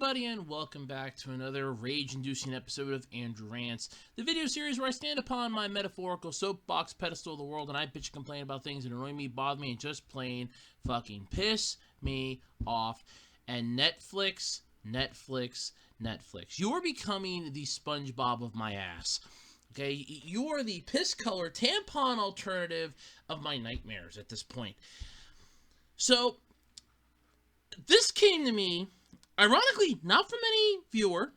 everybody, and welcome back to another rage-inducing episode of Andrew Rants, the video series where I stand upon my metaphorical soapbox pedestal of the world and I bitch and complain about things that annoy me, bother me, and just plain fucking piss me off. And Netflix, you are becoming the SpongeBob of my ass. Okay, you are the piss-colored tampon alternative of my nightmares at this point. So, this came to me, ironically, not from any viewer,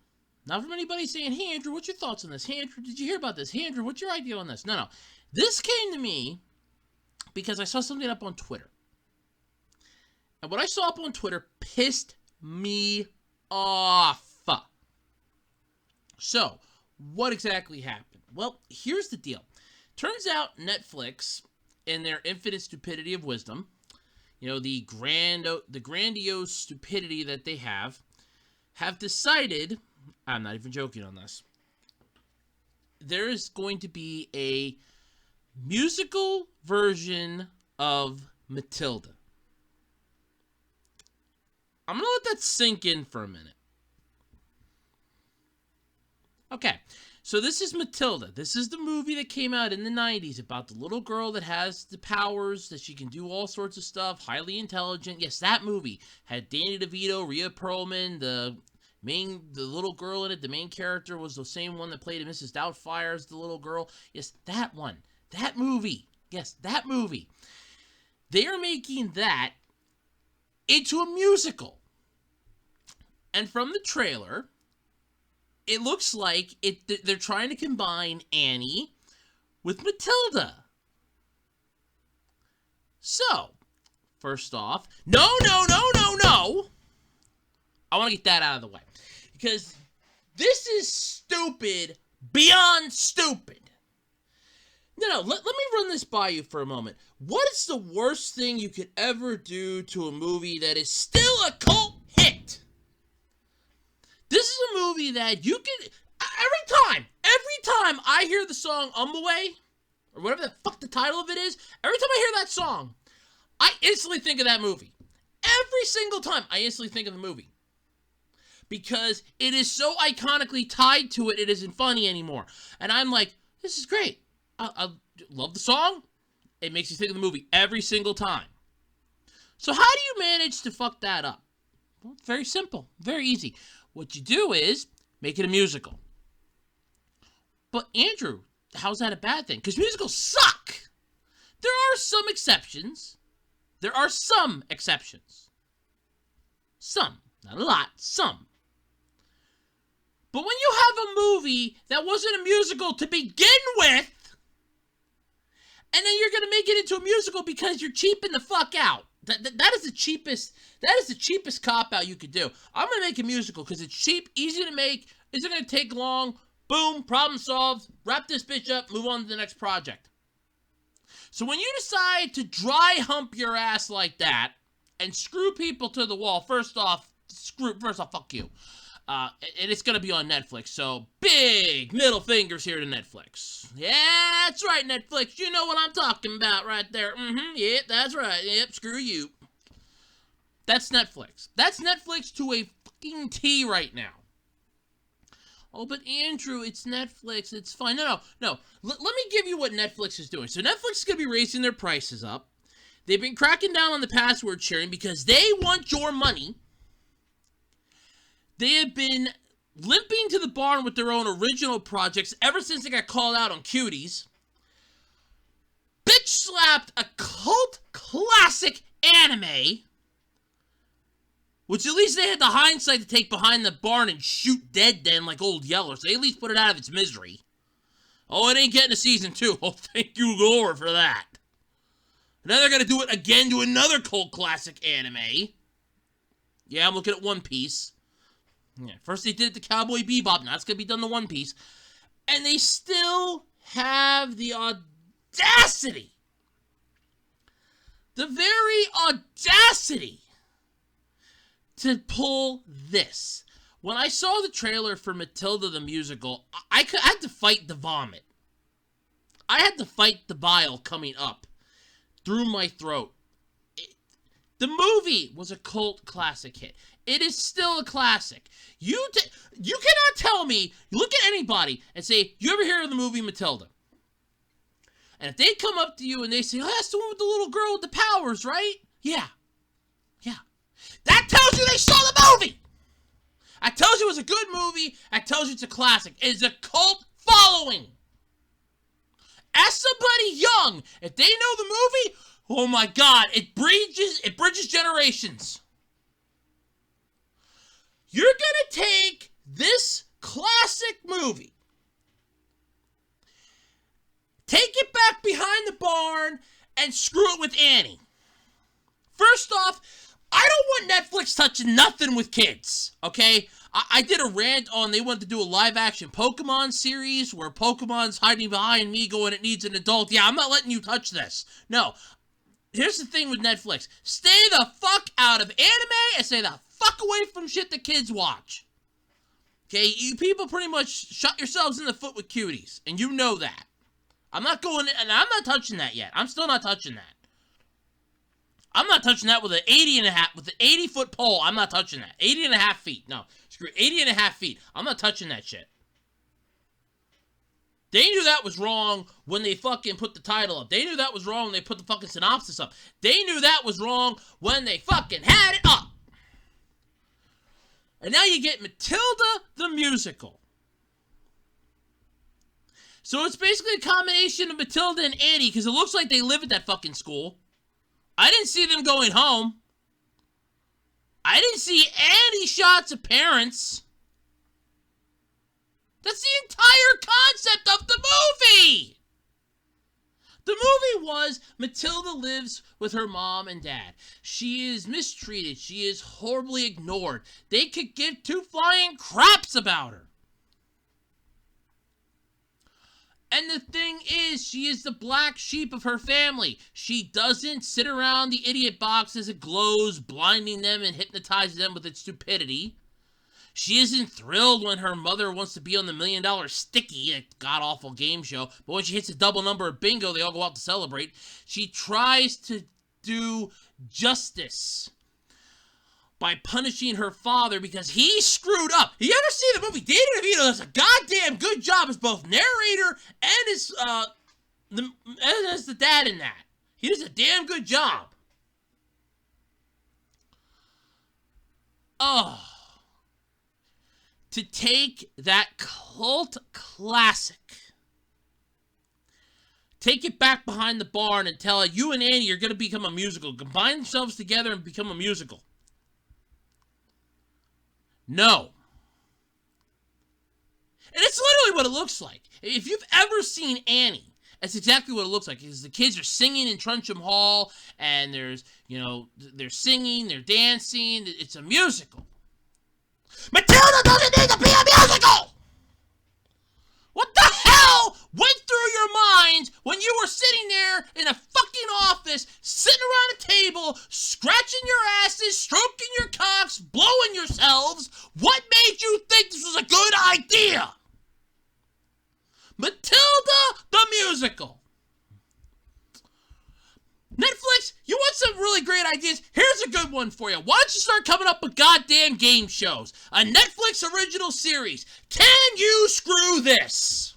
not from anybody saying, hey, Andrew, what's your thoughts on this? Hey, Andrew, did you hear about this? Hey, Andrew, what's your idea on this? No. This came to me because I saw something up on Twitter. And what I saw up on Twitter pissed me off. So, what exactly happened? Well, here's the deal. Turns out Netflix, in their infinite stupidity of wisdom, you know, the grandiose stupidity that they have decided, I'm not even joking on this, there is going to be a musical version of Matilda. I'm going to let that sink in for a minute. Okay, so this is Matilda. This is the movie that came out in the 90s about the little girl that has the powers, that she can do all sorts of stuff, highly intelligent. Yes, that movie had Danny DeVito, Rhea Perlman, the little girl in it. The main character was the same one that played Mrs. Doubtfire as the little girl. Yes, that one. That movie. Yes, that movie. They are making that into a musical. And from the trailer, it looks like they're trying to combine Annie with Matilda. So, first off, no. I want to get that out of the way. Because this is stupid beyond stupid. No, let me run this by you for a moment. What is the worst thing you could ever do to a movie that is still a cult hit? This is a movie that you can, every time I hear the song On The Way, or whatever the fuck the title of it is, every time I hear that song, I instantly think of that movie. Every single time, I instantly think of the movie. Because it is so iconically tied to it, it isn't funny anymore. And I'm like, this is great. I love the song. It makes you think of the movie every single time. So how do you manage to fuck that up? Well, it's very simple, very easy. What you do is make it a musical. But Andrew, how's that a bad thing? Because musicals suck. There are some exceptions. Some, not a lot, some. But when you have a movie that wasn't a musical to begin with, and then you're going to make it into a musical because you're cheaping the fuck out. That is the cheapest cop-out you could do. I'm going to make a musical because it's cheap, easy to make, isn't going to take long, boom, problem solved, wrap this bitch up, move on to the next project. So when you decide to dry hump your ass like that and screw people to the wall, first off, fuck you. And it's going to be on Netflix, so big middle fingers here to Netflix. Yeah, that's right, Netflix. You know what I'm talking about right there. Yeah, that's right. Yep, screw you. That's Netflix. That's Netflix to a fucking T right now. Oh, but Andrew, it's Netflix. It's fine. No. Let me give you what Netflix is doing. So Netflix is going to be raising their prices up. They've been cracking down on the password sharing because they want your money. They have been limping to the barn with their own original projects ever since they got called out on Cuties. Bitch slapped a cult classic anime, which at least they had the hindsight to take behind the barn and shoot dead then like Old Yeller, so they at least put it out of its misery. Oh, it ain't getting a season 2. Oh, thank you, Lord, for that. Now they're going to do it again to another cult classic anime. Yeah, I'm looking at One Piece. Yeah, first they did it to Cowboy Bebop, now it's going to be done to One Piece. And they still have the audacity, the very audacity, to pull this. When I saw the trailer for Matilda the musical, I had to fight the vomit. I had to fight the bile coming up through my throat. The movie was a cult classic hit. It is still a classic. You cannot tell me, you look at anybody and say, you ever hear of the movie Matilda? And if they come up to you and they say, oh, that's the one with the little girl with the powers, right? Yeah. Yeah. That tells you they saw the movie! That tells you it's a good movie. That tells you it's a classic. It's a cult following. Ask somebody young, if they know the movie, oh my God, it bridges generations. You're going to take this classic movie, take it back behind the barn, and screw it with Annie. First off, I don't want Netflix touching nothing with kids, okay? I did a rant on they wanted to do a live-action Pokemon series where Pokemon's hiding behind me going, it needs an adult. Yeah, I'm not letting you touch this. No. Here's the thing with Netflix. Stay the fuck out of anime and stay the fuck away from shit that kids watch. Okay, you people pretty much shot yourselves in the foot with cuties, and you know that. I'm not touching that yet. I'm still not touching that. I'm not touching that with an 80-foot pole. I'm not touching that. 80 and a half feet. No, screw 80 and a half feet. I'm not touching that shit. They knew that was wrong when they fucking put the title up. They knew that was wrong when they put the fucking synopsis up. They knew that was wrong when they fucking had it up. And now you get Matilda the musical. So it's basically a combination of Matilda and Annie, because it looks like they live at that fucking school. I didn't see them going home. I didn't see any shots of parents. That's the entire concept of the movie. The movie was Matilda lives with her mom and dad. She is mistreated. She is horribly ignored. They could give two flying craps about her. And the thing is, she is the black sheep of her family. She doesn't sit around the idiot box as it glows, blinding them and hypnotizing them with its stupidity. She isn't thrilled when her mother wants to be on the $1 Million Sticky, a god-awful game show, but when she hits a double number of bingo, they all go out to celebrate. She tries to do justice by punishing her father because he screwed up. You ever see the movie? Danny DeVito does a goddamn good job as both narrator and as the dad in that. He does a damn good job. Oh. To take that cult classic, take it back behind the barn and tell you and Annie are going to become a musical. Combine themselves together and become a musical. No. And it's literally what it looks like. If you've ever seen Annie, that's exactly what it looks like. Because the kids are singing in Truncham Hall, and they're singing, they're dancing. It's a musical. Matilda doesn't need to be a musical! What the hell went through your minds when you were sitting there in a fucking office, sitting around a table, scratching your asses, stroking your cocks, blowing yourselves? What made you think this was a good idea? Matilda the musical. Netflix, you want some really great ideas? Here's a good one for you. Why don't you start coming up with goddamn game shows? A Netflix original series. Can you screw this?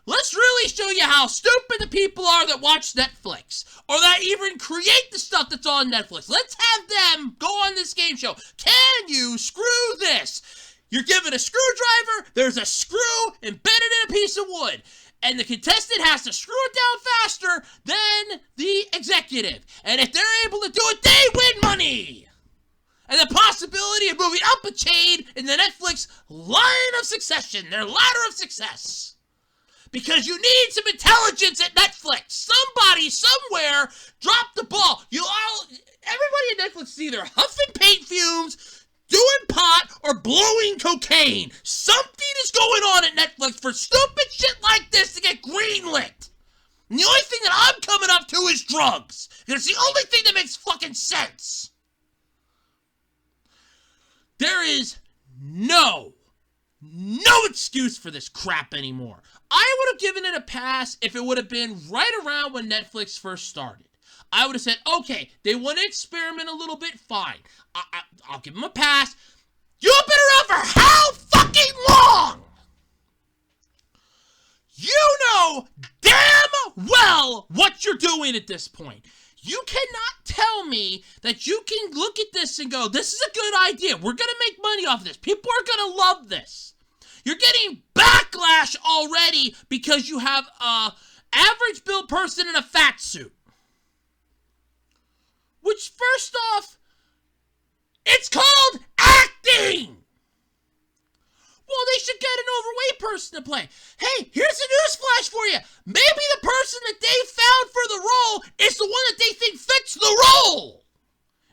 Let's really show you how stupid the people are that watch Netflix, or that even create the stuff that's on Netflix. Let's have them go on this game show. Can you screw this? You're given a screwdriver, there's a screw embedded in a piece of wood, and the contestant has to screw it down faster than the executive. And if they're able to do it, they win money! And the possibility of moving up a chain in the Netflix line of succession, their ladder of success. Because you need some intelligence at Netflix. Somebody, somewhere, dropped the ball. Everybody at Netflix is either huffing paint fumes, doing pot, or blowing cocaine. Something is going on at Netflix for stupid shit like this to get greenlit. And the only thing that I'm coming up to is drugs. It's the only thing that makes fucking sense. There is no excuse for this crap anymore. I would have given it a pass if it would have been right around when Netflix first started. I would have said, okay, they want to experiment a little bit, fine. I'll give them a pass. You've been around for how fucking long? You know damn well what you're doing at this point. You cannot tell me that you can look at this and go, this is a good idea. We're going to make money off of this. People are going to love this. You're getting backlash already because you have a average built person in a fat suit. Which, first off, it's called acting. Well, they should get an overweight person to play. Hey, here's a newsflash for you. Maybe the person that they found for the role is the one that they think fits the role.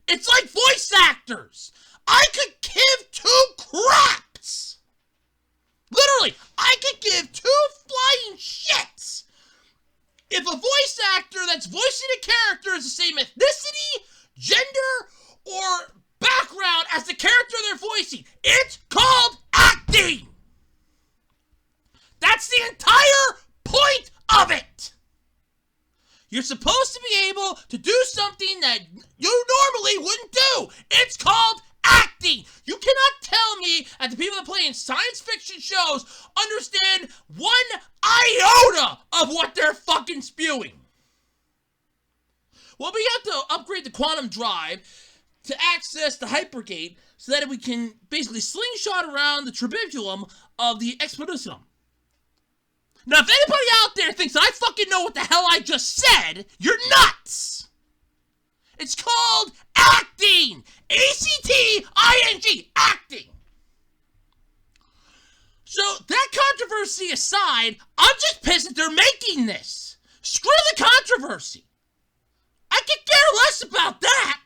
It's like voice actors. I could give two craps. Literally, I could give two flying shits if a voice actor that's voicing a character is the same ethnicity, gender, or background as the character they're voicing. It's called acting. That's the entire point of it. You're supposed to be able to do something that you normally wouldn't do. It's called acting. You cannot tell me that the people that play in science fiction shows understand one iota of what they're fucking spewing. Well, we have to upgrade the quantum drive to access the hypergate so that we can basically slingshot around the tribulum of the exponentium. Now, if anybody out there thinks that I fucking know what the hell I just said, you're nuts! It's called acting! A-C-T-I-N-G, acting! So, that controversy aside, I'm just pissed that they're making this. Screw the controversy. I could care less about that.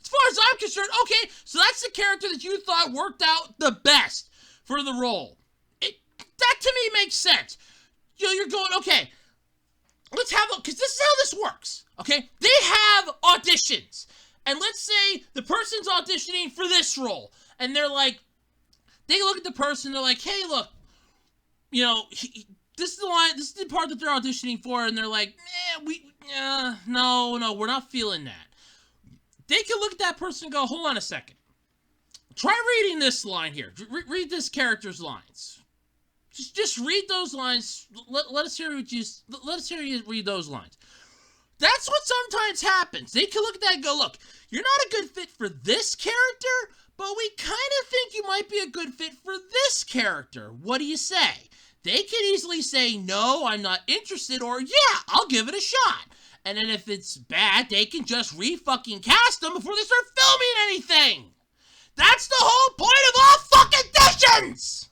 As far as I'm concerned, okay, so that's the character that you thought worked out the best for the role. That to me makes sense. You're going, okay, let's have a, because this is how this works, okay? They have auditions, and let's say the person's auditioning for this role, and they're like, they look at the person, they're like, hey, look, this is the line, this is the part that they're auditioning for, and they're like, no, we're not feeling that. They can look at that person and go, hold on a second. Try reading this line here. Read this character's lines. Just read those lines. Let us hear you read those lines. That's what sometimes happens. They can look at that and go, look, you're not a good fit for this character, but we kind of think you might be a good fit for this character. What do you say? They can easily say, no, I'm not interested, or yeah, I'll give it a shot. And then if it's bad, they can just re-fucking-cast them before they start filming anything. That's the whole point of all fucking auditions!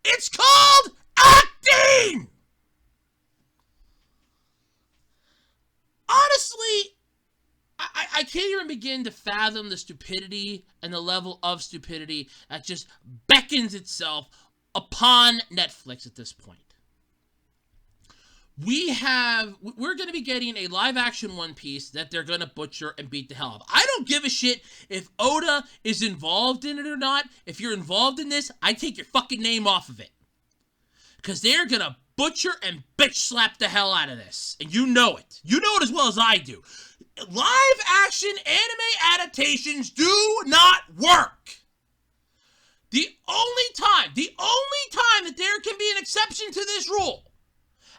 It's called acting! Honestly, I can't even begin to fathom the stupidity and the level of stupidity that just beckons itself upon Netflix at this point. We're going to be getting a live-action One Piece that they're going to butcher and beat the hell out of. I don't give a shit if Oda is involved in it or not. If you're involved in this, I take your fucking name off of it. Because they're going to butcher and bitch slap the hell out of this. And you know it. You know it as well as I do. Live-action anime adaptations do not work. The only time that there can be an exception to this rule,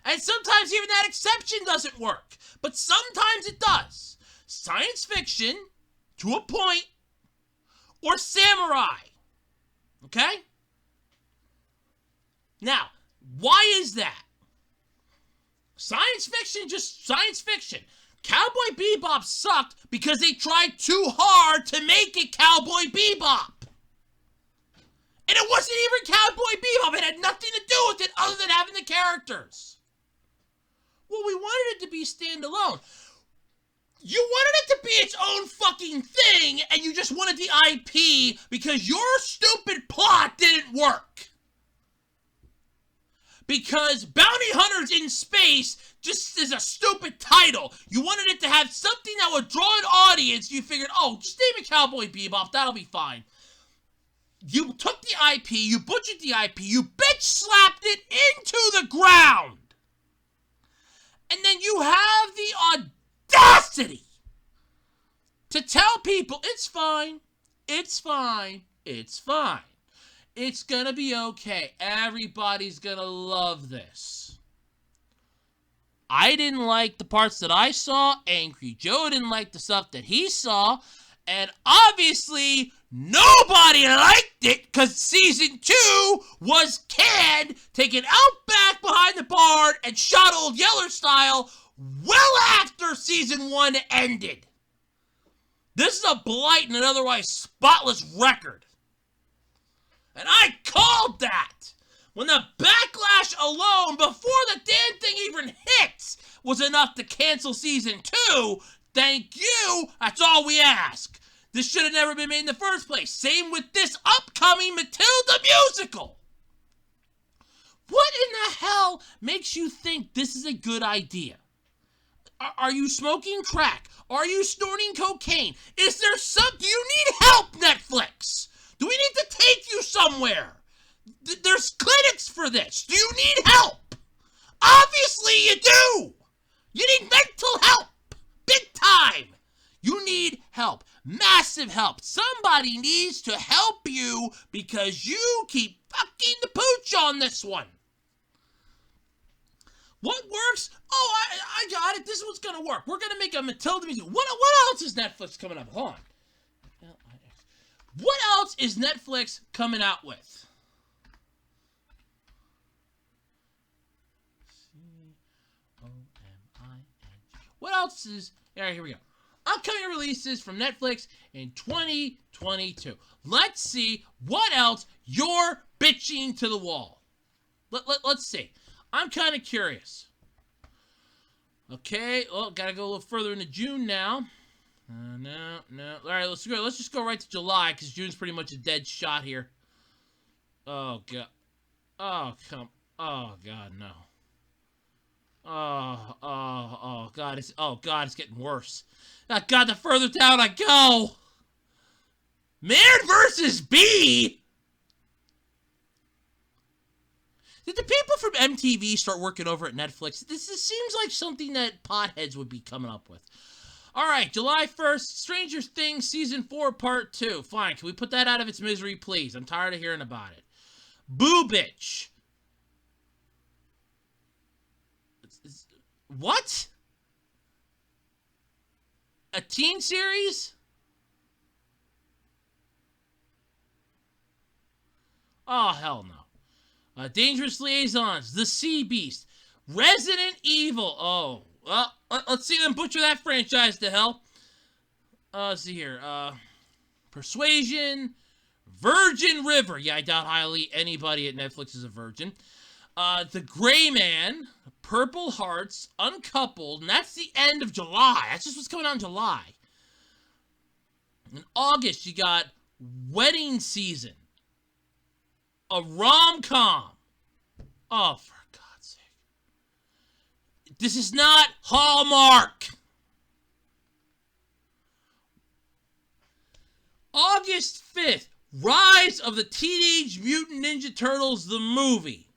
and sometimes even that exception doesn't work, but sometimes it does. Science fiction, to a point, or samurai. Okay? Now, why is that? Science fiction, just science fiction. Cowboy Bebop sucked because they tried too hard to make it Cowboy Bebop. And it wasn't even Cowboy Bebop. It had nothing to do with it other than having the characters. Well, we wanted it to be standalone. You wanted it to be its own fucking thing, and you just wanted the IP because your stupid plot didn't work. Because Bounty Hunters in Space just is a stupid title. You wanted it to have something that would draw an audience. You figured, oh, just name it Cowboy Bebop. That'll be fine. You took the IP, you butchered the IP, you bitch slapped it into the ground. And then you have the audacity to tell people it's fine, it's fine, it's fine. It's gonna be okay. Everybody's gonna love this. I didn't like the parts that I saw. Angry Joe didn't like the stuff that he saw. And obviously, nobody liked it because season 2 was canned, taken out back behind the barn, and shot Old Yeller style well after season 1 ended. This is a blight in an otherwise spotless record. And I called that. When the backlash alone, before the damn thing even hits, was enough to cancel season 2, thank you, that's all we ask. This should have never been made in the first place. Same with this upcoming Matilda musical. What in the hell makes you think this is a good idea? Are you smoking crack? Are you snorting cocaine? Is there do you need help, Netflix? Do we need to take you somewhere? There's clinics for this. Do you need help? Obviously you do. You need mental help. Big time. You need help. Massive help. Somebody needs to help you because you keep fucking the pooch on this one. What works? Oh, I got it. This one's going to work. We're going to make a Matilda music. What else is Netflix coming up? Hold on. What else is Netflix coming out with? What else is... All right, here we go. Upcoming releases from Netflix in 2022. Let's see what else you're bitching to the wall. Let's see. I'm kind of curious. Okay, well, gotta go a little further into June now. No. All right, let's go. Let's just go right to July because June's pretty much a dead shot here. Oh god. Oh god, no. Oh god, it's getting worse. Oh god, the further down I go. Man versus Bee. Did the people from MTV start working over at Netflix? This seems like something that potheads would be coming up with. All right, July 1st, Stranger Things Season 4 Part 2. Fine, can we put that out of its misery, please? I'm tired of hearing about it. Boo Bitch. What? A teen series? Oh, hell no. Dangerous Liaisons, The Sea Beast, Resident Evil. Oh, well, let's see them butcher that franchise to hell. Let's see here. Persuasion, Virgin River. Yeah, I doubt highly anybody at Netflix is a virgin. The Gray Man, Purple Hearts, Uncoupled, and that's the end of July. That's just what's coming out in July. In August, you got Wedding Season. A rom-com. Oh, for God's sake. This is not Hallmark. August 5th, Rise of the Teenage Mutant Ninja Turtles, the movie.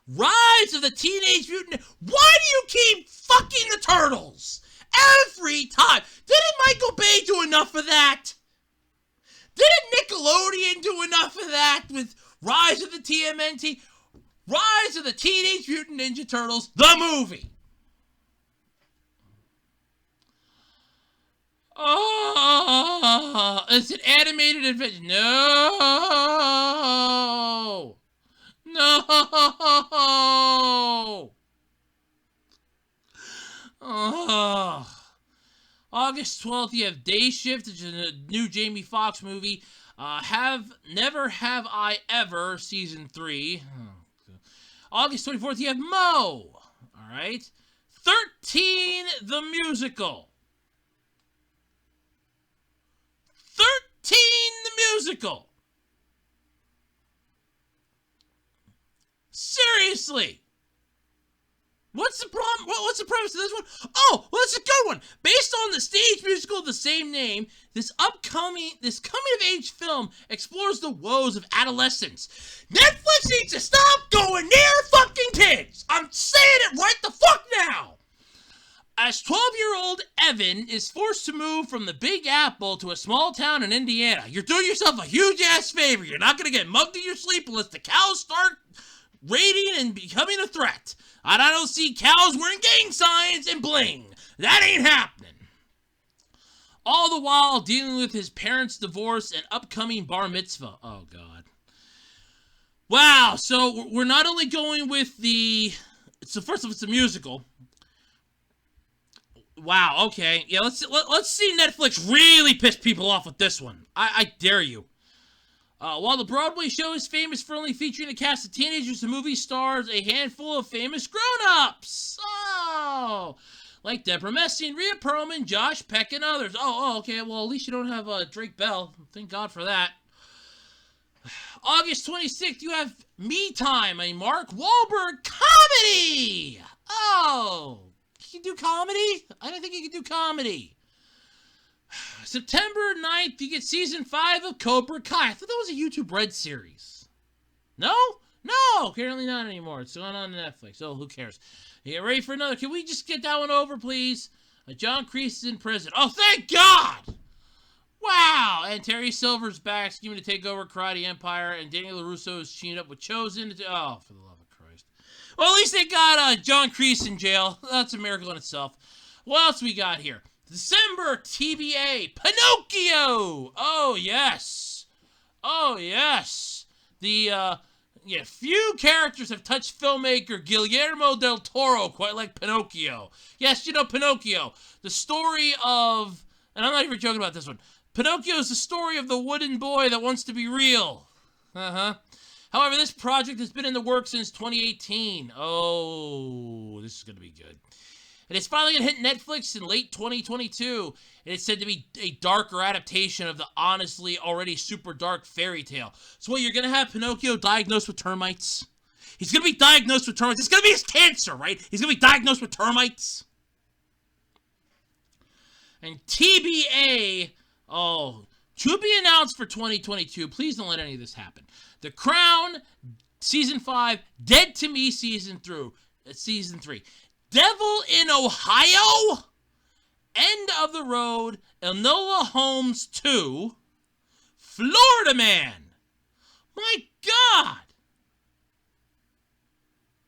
Rise of the Teenage Mutant... Why do you keep fucking the Turtles? Every time. Didn't Michael Bay do enough of that? Didn't Nickelodeon do enough of that with Rise of the TMNT? Rise of the Teenage Mutant Ninja Turtles, the movie. Oh, it's an animated adventure. No. Oh. August 12th, you have Day Shift, which is a new Jamie Foxx movie. Never Have I Ever, Season 3. Oh, August 24th, you have Mo. All right. 13, the musical. 13, the musical. Seriously. What's the problem? What's the premise of this one? Oh, well, it's a good one. Based on the stage musical of the same name, this coming-of-age film explores the woes of adolescence. Netflix needs to stop going near fucking kids. I'm saying it right the fuck now. As 12-year-old Evan is forced to move from the Big Apple to a small town in Indiana, you're doing yourself a huge-ass favor. You're not going to get mugged in your sleep unless the cows start raiding and becoming a threat. And I don't see cows wearing gang signs and bling. That ain't happening. All the while dealing with his parents' divorce and upcoming bar mitzvah. Oh, God. Wow, so we're not only going with the... So first off, it's a musical. Wow, okay. Yeah, let's see Netflix really piss people off with this one. I dare you. While the Broadway show is famous for only featuring a cast of teenagers, the movie stars a handful of famous grown-ups. Oh, like Deborah Messing, Rhea Perlman, Josh Peck, and others. Oh, okay. Well, at least you don't have Drake Bell. Thank God for that. August 26th, you have Me Time, a Mark Wahlberg comedy. Oh, he can do comedy? I didn't think he could do comedy. September 9th, you get season 5 of Cobra Kai. I thought that was a YouTube Red series. No? No, apparently not anymore. It's going on Netflix. Oh, who cares? You get ready for another? Can we just get that one over, please? John Kreese is in prison. Oh, thank God! Wow! And Terry Silver's back, scheming to take over Karate Empire, and Daniel LaRusso is teaming up with Chosen. Oh, for the love of Christ. Well, at least they got John Kreese in jail. That's a miracle in itself. What else we got here? December, TBA, Pinocchio! Oh, yes. Oh, yes. The, few characters have touched filmmaker Guillermo del Toro quite like Pinocchio. Yes, you know Pinocchio. The story of, and I'm not even joking about this one, Pinocchio is the story of the wooden boy that wants to be real. However, this project has been in the works since 2018. Oh, this is going to be good. And it's finally going to hit Netflix in late 2022. And it's said to be a darker adaptation of the honestly already super dark fairy tale. So what, you're going to have Pinocchio diagnosed with termites? He's going to be diagnosed with termites. It's going to be his cancer, right? He's going to be diagnosed with termites. And TBA, to be announced for 2022. Please don't let any of this happen. The Crown, Season 5, Dead to Me, Season 3. Devil in Ohio, End of the Road, Enola Holmes 2, Florida Man. My God.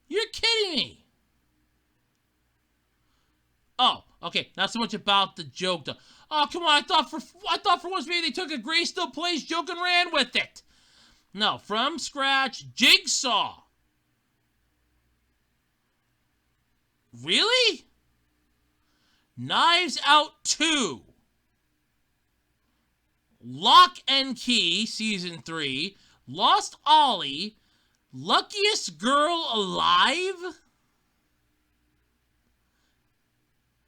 You're kidding me. Oh, okay. Not so much about the joke, though. Oh, come on. I thought for once maybe they took a Grace Still Plays joke and ran with it. No, from scratch, Jigsaw. Really? Knives Out 2. Lock and Key, Season 3. Lost Ollie. Luckiest Girl Alive?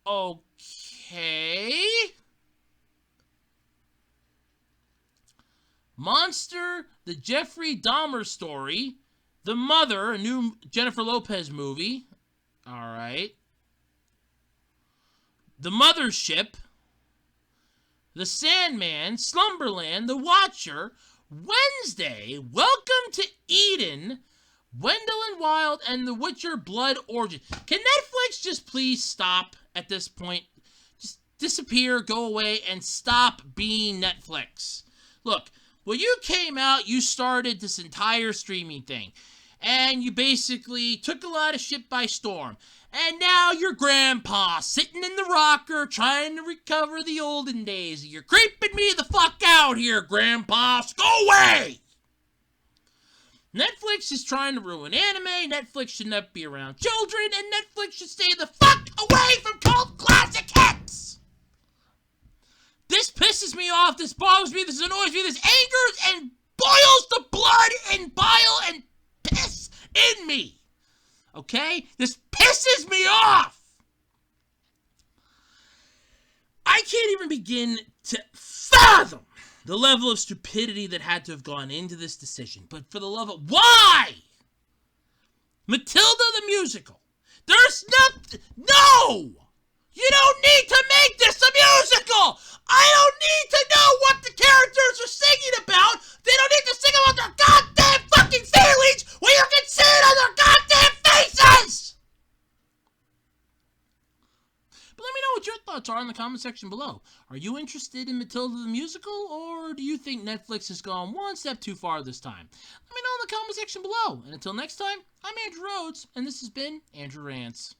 Okay. Monster, the Jeffrey Dahmer story. The Mother, a new Jennifer Lopez movie. All right. The Mothership. The Sandman. Slumberland. The Watcher. Wednesday. Welcome to Eden. Wendell and Wild and The Witcher Blood Origin. Can Netflix just please stop at this point? Just disappear, go away, and stop being Netflix. Look, when you came out, you started this entire streaming thing. And you basically took a lot of shit by storm. And now your grandpa sitting in the rocker trying to recover the olden days. You're creeping me the fuck out here, grandpa. So go away! Netflix is trying to ruin anime. Netflix should not be around children. And Netflix should stay the fuck away from cult classic hits! This pisses me off. This bothers me. This annoys me. This angers and boils the blood and bile and piss in me. Okay? This pisses me off. I can't even begin to fathom the level of stupidity that had to have gone into this decision. But for the love of... Why? Matilda the musical. There's nothing. No! You don't need to make this a musical! I don't need to know what the characters are singing about! They don't need to sing about their goddamn fucking feelings when you can see it on their goddamn faces! But let me know what your thoughts are in the comment section below. Are you interested in Matilda the musical, or do you think Netflix has gone one step too far this time? Let me know in the comment section below. And until next time, I'm Andrew Rhodes, and this has been Andrew Rants.